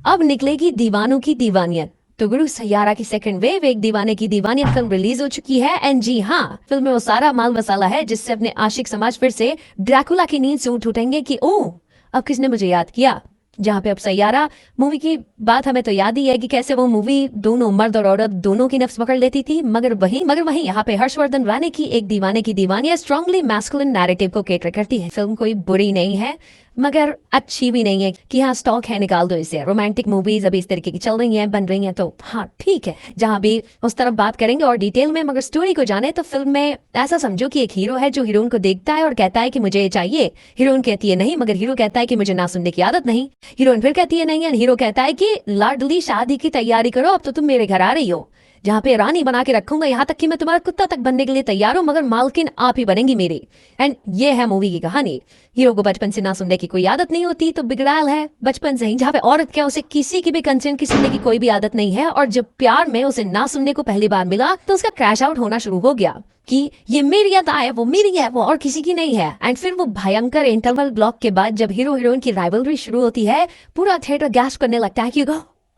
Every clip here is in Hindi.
अब निकलेगी दीवानों की दीवानियत। तो गुरु सैयारा की सेकंड वेव एक दीवाने की दीवानियत फिल्म रिलीज हो चुकी है। एंड जी हाँ, फिल्म में वो सारा माल मसाला है जिससे अपने आशिक समाज फिर से ड्रैकुला की नींद से उठ उठेंगे कि ओह, अब किसने मुझे याद किया। जहाँ पे अब सैयारा मूवी की बात हमें तो याद ही है कि कैसे वो मूवी दोनों मर्द और औरत दोनों की नफ्स पकड़ लेती थी। मगर वहीं यहाँ पे हर्षवर्धन राणे की एक दीवाने की दीवानियत स्ट्रांगली मैस्कुलिन नैरेटिव को कैटर करती है। फिल्म कोई बुरी नहीं है मगर अच्छी भी नहीं है कि हाँ स्टॉक है निकाल दो इसे। रोमांटिक मूवीज अभी इस तरीके की चल रही हैं, बन रही हैं, तो हाँ ठीक है, जहाँ भी उस तरफ बात करेंगे और डिटेल में। मगर स्टोरी को जाने तो फिल्म में ऐसा समझो कि एक हीरो है जो हीरोइन को देखता है और कहता है कि मुझे ये चाहिए। हीरोइन कहती है नहीं, मगर हीरो कहता है कि मुझे ना सुनने की आदत नहीं। हीरोइन फिर कहती है नहीं, हीरो कहता है कि लाडली शादी की तैयारी करो, अब तो तुम मेरे घर आ रही हो, जहाँ पे रानी बना के रखूंगा, यहाँ तक कि मैं तुम्हारा कुत्ता तक बनने के लिए तैयार हूँ, मगर मालकिन आप ही बनेंगी मेरी। एंड ये है मूवी की कहानी। हीरो को बचपन से ना सुनने की कोई आदत नहीं होती, तो बिगड़ैल है बचपन से ही। जहाँ पे औरत क्या, उसे किसी की भी कंसेंट की सुनने की कोई भी आदत नहीं है। और जब प्यार में उसे ना सुनने को पहली बार मिला तो उसका क्रैश आउट होना शुरू हो गया कि ये मेरी अदा है, वो मेरी है, वो और किसी की नहीं है। एंड फिर वो भयंकर इंटरवल ब्लॉक के बाद जब हीरो हीरोइन की राइवलरी शुरू होती है, पूरा थिएटर गैस करने लगता है कि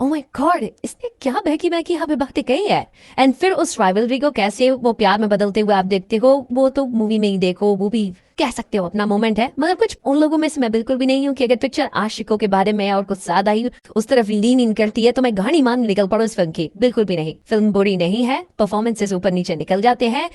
ओह माय गॉड, इसने क्या बहकी बहकी यहाँ पे भक्ति कही है। एंड फिर उस राइवलरी को कैसे वो प्यार में बदलते हुए आप देखते हो, वो तो मूवी में ही देखो, वो भी कह सकते हो अपना मोमेंट है। मगर कुछ उन लोगों में से मैं बिल्कुल भी नहीं हूँ कि अगर पिक्चर आशिकों के बारे में और कुछ ज्यादा ही उस तरफ लीन इन करती है तो मैं घानी मान निकल पड़ो इस फिल्म की। बिल्कुल भी नहीं, फिल्म बुरी नहीं है, परफॉर्मेंसेस ऊपर नीचे निकल जाते हैं,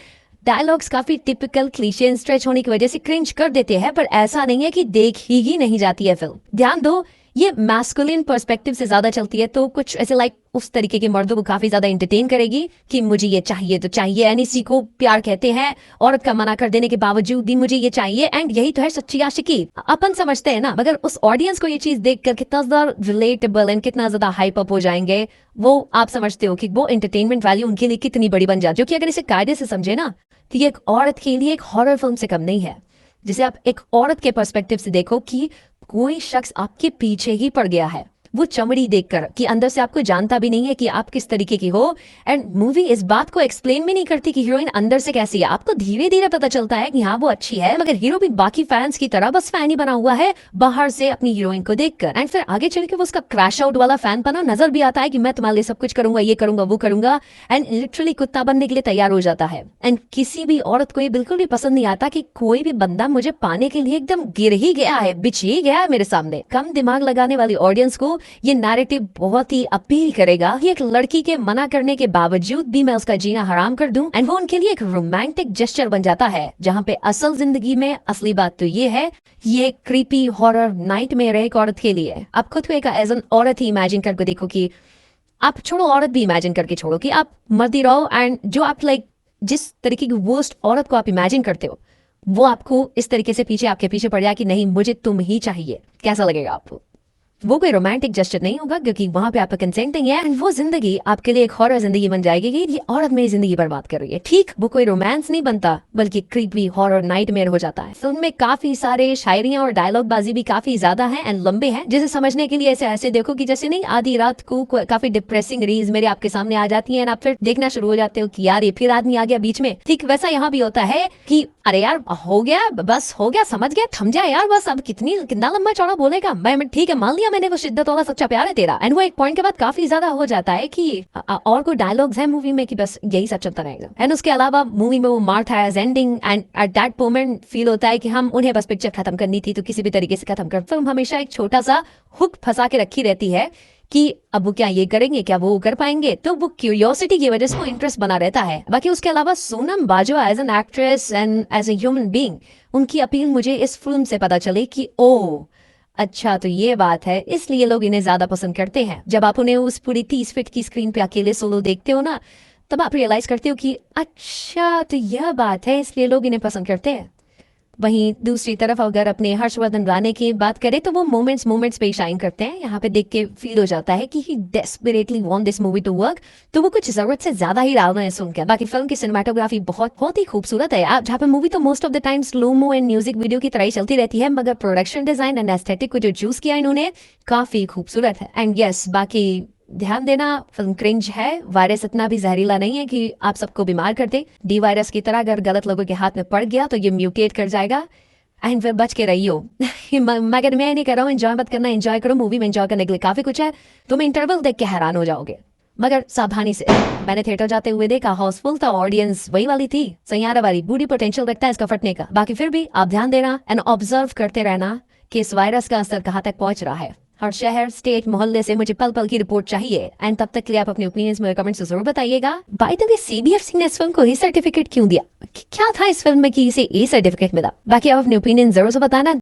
डायलॉग्स काफी टिपिकल क्लीशे स्ट्रेच होने की वजह से क्रिंज कर देते हैं, पर ऐसा नहीं है कि देख ही नहीं जाती है फिल्म। ध्यान दो, ये मैस्कुलिन पर्सपेक्टिव से ज्यादा चलती है, तो कुछ ऐसे लाइक उस तरीके के मर्दों को काफी ज्यादा एंटरटेन करेगी कि मुझे ये चाहिए तो चाहिए। एंड इसी को प्यार कहते हैं, औरत का मना कर देने के बावजूद भी मुझे ये चाहिए। एंड यही तो है सच्ची आशिकी, अपन समझते हैं ना। मगर उस ऑडियंस को ये चीज देखकर कितना ज्यादा रिलेटेबल एंड कितना ज्यादा हाइप अप हो जाएंगे, वो आप समझते हो कि वो एंटरटेनमेंट वैल्यू उनके लिए कितनी बड़ी बन जाती है। क्योंकि अगर इसे कायदे से समझे ना, तो ये एक औरत के लिए एक हॉरर फिल्म से कम नहीं है। जिसे आप एक औरत के पर्सपेक्टिव से देखो कि कोई शख्स आपके पीछे ही पड़ गया है, वो चमड़ी देखकर कि अंदर से आपको जानता भी नहीं है कि आप किस तरीके की हो। एंड मूवी इस बात को एक्सप्लेन भी नहीं करती कि हीरोइन अंदर से कैसी है। आपको धीरे धीरे पता चलता है कि हाँ वो अच्छी है, मगर हीरो भी बाकी फैंस की तरह बस फैन ही बना हुआ है बाहर से अपनी हीरोइन को देखकर। एंड फिर आगे चल के वो उसका क्रैश आउट वाला फैन बना नजर भी आता है कि मैं तुम्हारे लिए सब कुछ करूंगा, ये करूंगा, वो करूंगा। एंड लिटरली कुत्ता बनने के लिए तैयार हो जाता है। एंड किसी भी औरत को ये बिल्कुल भी पसंद नहीं आता कि कोई भी बंदा मुझे पाने के लिए एकदम गिर ही गया है, बिछ ही गया है मेरे सामने। कम दिमाग लगाने वाली ऑडियंस को ये नैरेटिव बहुत ही अपील करेगा कि एक लड़की के मना करने के बावजूद भी मैं उसका जीना हराम कर दूं। एंड वो उनके लिए एक रोमांटिक जेस्चर बन जाता है, जहाँ पे असल जिंदगी में असली बात तो ये है, ये क्रीपी हॉरर नाइटमेयर है एक औरत के लिए। आप खुद को एक एज एन औरत ही इमेजिन करके देखो कि आप छोड़ो, औरत भी इमेजिन करके छोड़ो कि आप मर्दी रहो। एंड जो आप लाइक जिस तरीके की वर्स्ट औरत को आप इमेजिन करते हो, वो आपको इस तरीके से पीछे आपके पीछे पड़ जाए कि नहीं मुझे तुम ही चाहिए, कैसा लगेगा आपको? वो कोई रोमांटिक जेस्चर नहीं होगा, क्योंकि वहां पे आपका कंसेंट नहीं है। एंड वो जिंदगी आपके लिए एक हॉरर जिंदगी बन जाएगी कि ये औरत मेरी जिंदगी बर्बाद कर रही है। ठीक, वो कोई रोमांस नहीं बनता, बल्कि क्रीपी हॉरर नाइटमेयर हो जाता है। फिल्म में काफी सारे शायरियां और डायलॉग बाजी भी काफी ज्यादा है एंड लंबे हैं, जिसे समझने के लिए ऐसे देखो कि जैसे नहीं आधी रात को काफी डिप्रेसिंग रील्स मेरे आपके सामने आ जाती है, आप फिर देखना शुरू हो जाते हो कि यार ये फिर आदमी आ गया बीच में। ठीक वैसा यहाँ भी होता है कि अरे यार हो गया, बस हो गया, समझ गया, थम जा यार, बस अब कितना लंबा चौड़ा बोलेगा। मैं ठीक है, मान लिया मैंने, वो शिद्दत वाला सच्चा प्यार है तेरा। एंड वो एक पॉइंट के बाद काफी ज्यादा हो जाता है कि और कोई डायलॉग्स है मूवी में कि बस यही सब चलता रहेगा। एंड उसके अलावा मूवी में वो Martha as ending, and at that moment feel होता है कि हम उन्हें बस पिक्चर खत्म करनी थी तो किसी भी तरीके से खत्म कर। फिल्म हमेशा एक छोटा सा हुक फंसा के रखी रहती है कि अब वो क्या ये करेंगे, क्या वो कर पाएंगे, तो वो क्यूरियोसिटी की वजह से वो इंटरेस्ट बना रहता है। बाकी उसके अलावा Sonam Bajwa as an actress and as a human being, उनकी अपील मुझे इस फिल्म से पता चले कि ओ अच्छा तो ये बात है, इसलिए लोग इन्हें ज्यादा पसंद करते हैं। जब आप उन्हें उस पूरी 30 फीट की स्क्रीन पे अकेले सोलो देखते हो ना, तब आप रियलाइज करते हो कि अच्छा तो यह बात है, इसलिए लोग इन्हें पसंद करते हैं। वहीं दूसरी तरफ अगर अपने हर्षवर्धन राणे की बात करें तो वो मोमेंट्स पे शाइन करते हैं। यहाँ पे देख के फील हो जाता है कि he desperately want this movie to work, तो वो कुछ जरूरत से ज्यादा ही डाल रहे हैं सुनकर। बाकी फिल्म की सिनेमाटोग्राफी बहुत ही खूबसूरत है। आप जहाँ पे मूवी तो most of the time slomo and music video की तरह ही चलती रहती है, मगर प्रोडक्शन डिजाइन एंड एस्थेटिक को जो चूज किया इन्होंने काफी खूबसूरत है। एंड यस, बाकी ध्यान देना, फिल्म क्रिंज है। वायरस इतना भी जहरीला नहीं है कि आप सबको बीमार कर दे। डी वायरस की तरह अगर गलत लोगों के हाथ में पड़ गया तो ये म्यूटेट कर जाएगा। एंड फिर बच के रहियो। मगर मैं नहीं कर रहा हूँ एंजॉय मत करना, एंजॉय करो, मूवी में एंजॉय करने के लिए काफी कुछ है, तुम इंटरवल देख के हैरान हो जाओगे मगर सावधानी से। मैंने थिएटर जाते हुए देखा, हाउसफुल था, ऑडियंस वही वाली थी, सैयारा वाली, बूढ़ी पोटेंशियल रखता है इसका फटने का। बाकी फिर भी आप ध्यान देना एंड ऑब्जर्व करते रहना कि इस वायरस का असर कहाँ तक पहुंच रहा है। हर शहर, स्टेट, मोहल्ले से मुझे पल पल की रिपोर्ट चाहिए एंड तब तक के लिए आप अपने ओपिनियंस में कमेंट्स जरूर बताइएगा। बाय द वे, सीबीएफसी ने इस फिल्म को ए सर्टिफिकेट क्यों दिया? क्या था इस फिल्म में कि इसे ए सर्टिफिकेट मिला? बाकी आप अपने ओपिनियन जरूर से बताना।